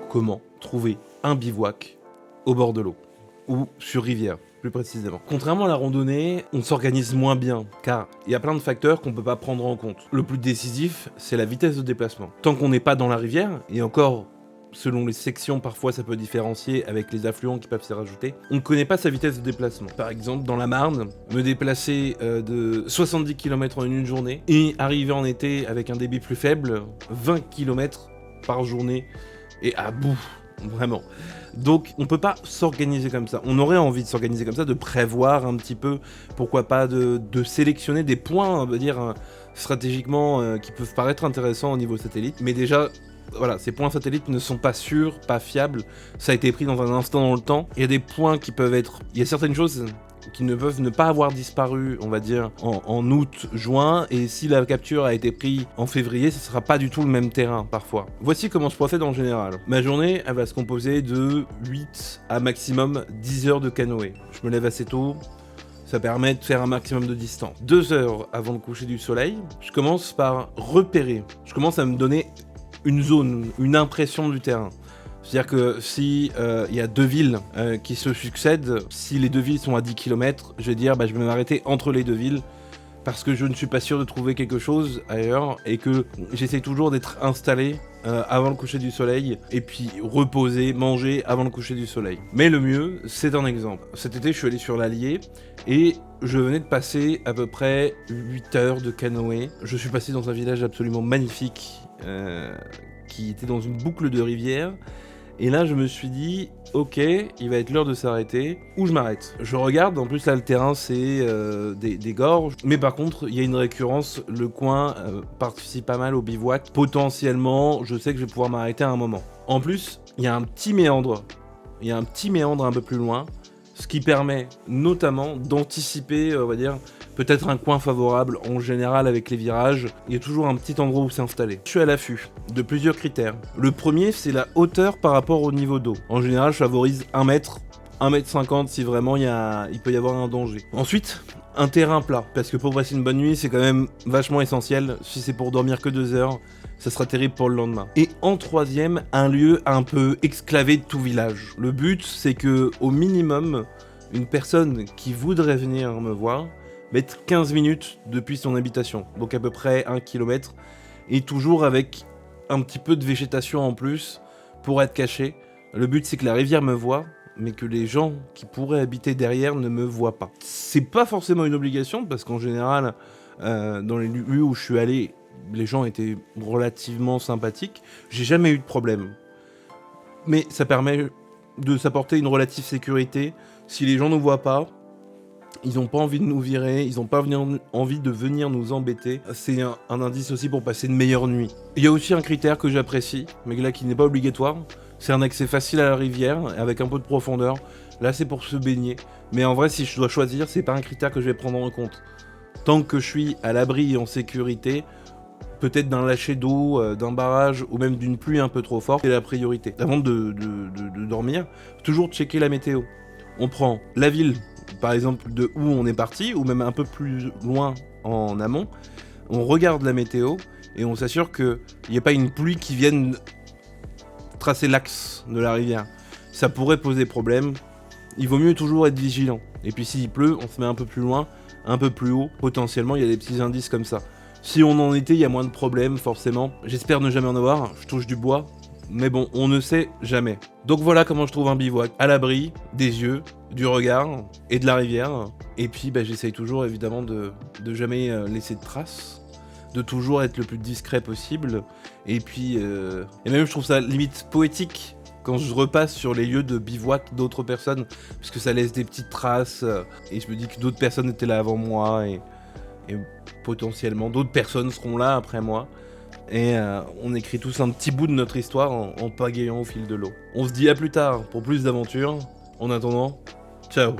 comment trouver un bivouac au bord de l'eau, ou sur rivière, plus précisément. Contrairement à la randonnée, on s'organise moins bien, car il y a plein de facteurs qu'on peut pas prendre en compte. Le plus décisif, c'est la vitesse de déplacement. Tant qu'on n'est pas dans la rivière, et encore, selon les sections, parfois ça peut différencier avec les affluents qui peuvent s'y rajouter, on ne connaît pas sa vitesse de déplacement. Par exemple, dans la Marne, me déplacer de 70 km en une journée, et arriver en été avec un débit plus faible, 20 km par journée, et à bout. Vraiment. Donc, on peut pas s'organiser comme ça. On aurait envie de s'organiser comme ça, de prévoir un petit peu, pourquoi pas, de sélectionner des points, on va dire, stratégiquement, qui peuvent paraître intéressants au niveau satellite. Mais déjà, voilà, ces points satellites ne sont pas sûrs, pas fiables. Ça a été pris dans un instant dans le temps. Il y a des points qui peuvent être... Il y a certaines choses qui ne peuvent ne pas avoir disparu, on va dire, en août, juin, et si la capture a été prise en février, ce sera pas du tout le même terrain, parfois. Voici comment je procède en général. Ma journée, elle va se composer de 8 à maximum 10 heures de canoë. Je me lève assez tôt, ça permet de faire un maximum de distance. 2 heures avant le coucher du soleil, je commence par repérer. Je commence à me donner une zone, une impression du terrain. C'est-à-dire que si y a deux villes qui se succèdent, si les deux villes sont à 10 km, je vais dire je vais m'arrêter entre les deux villes parce que je ne suis pas sûr de trouver quelque chose ailleurs et que j'essaie toujours d'être installé avant le coucher du soleil et puis reposer, manger avant le coucher du soleil. Mais le mieux, c'est un exemple. Cet été, je suis allé sur l'Allier et je venais de passer à peu près 8 heures de canoë. Je suis passé dans un village absolument magnifique qui était dans une boucle de rivière. Et là, je me suis dit, ok, il va être l'heure de s'arrêter. Où je m'arrête? Je regarde, en plus là, le terrain, c'est des gorges. Mais par contre, il y a une récurrence. Le coin participe pas mal au bivouac. Potentiellement, je sais que je vais pouvoir m'arrêter à un moment. En plus, il y a un petit méandre. Il y a un petit méandre un peu plus loin. Ce qui permet notamment d'anticiper, on va dire, peut-être un coin favorable. En général, avec les virages, il y a toujours un petit endroit où s'installer. Je suis à l'affût de plusieurs critères. Le premier, c'est la hauteur par rapport au niveau d'eau. En général, je favorise 1 mètre, 1,50 m si vraiment il peut y avoir un danger. Ensuite, un terrain plat. Parce que pour passer une bonne nuit, c'est quand même vachement essentiel. Si c'est pour dormir que 2 heures, ça sera terrible pour le lendemain. Et en troisième, un lieu un peu exclavé de tout village. Le but, c'est que au minimum, une personne qui voudrait venir me voir mette 15 minutes depuis son habitation. Donc à peu près 1 km. Et toujours avec un petit peu de végétation en plus pour être caché. Le but, c'est que la rivière me voie, mais que les gens qui pourraient habiter derrière ne me voient pas. C'est pas forcément une obligation, parce qu'en général, dans les lieux où je suis allé, les gens étaient relativement sympathiques. J'ai jamais eu de problème. Mais ça permet de s'apporter une relative sécurité. Si les gens ne nous voient pas, ils n'ont pas envie de nous virer, ils n'ont pas envie de venir nous embêter. C'est un indice aussi pour passer une meilleure nuit. Il y a aussi un critère que j'apprécie, mais là qui n'est pas obligatoire. C'est un accès facile à la rivière, avec un peu de profondeur. Là, c'est pour se baigner. Mais en vrai, si je dois choisir, c'est pas un critère que je vais prendre en compte. Tant que je suis à l'abri et en sécurité, peut-être d'un lâcher d'eau, d'un barrage ou même d'une pluie un peu trop forte, c'est la priorité. Avant de dormir, toujours checker la météo. On prend la ville, par exemple, de où on est parti, ou même un peu plus loin en amont. On regarde la météo et on s'assure qu'il n'y a pas une pluie qui vienne tracer l'axe de la rivière. Ça pourrait poser problème. Il vaut mieux toujours être vigilant. Et puis s'il pleut, on se met un peu plus loin, un peu plus haut. Potentiellement, il y a des petits indices comme ça. Si on en était, il y a moins de problèmes, forcément. J'espère ne jamais en avoir, je touche du bois. Mais bon, on ne sait jamais. Donc voilà comment je trouve un bivouac. À l'abri des yeux, du regard et de la rivière. Et puis j'essaye toujours évidemment de jamais laisser de traces. De toujours être le plus discret possible. Et puis... Et même je trouve ça limite poétique quand je repasse sur les lieux de bivouac d'autres personnes. Parce que ça laisse des petites traces. Et je me dis que d'autres personnes étaient là avant moi. Et potentiellement d'autres personnes seront là après moi. Et on écrit tous un petit bout de notre histoire en pagayant au fil de l'eau. On se dit à plus tard pour plus d'aventures. En attendant, ciao.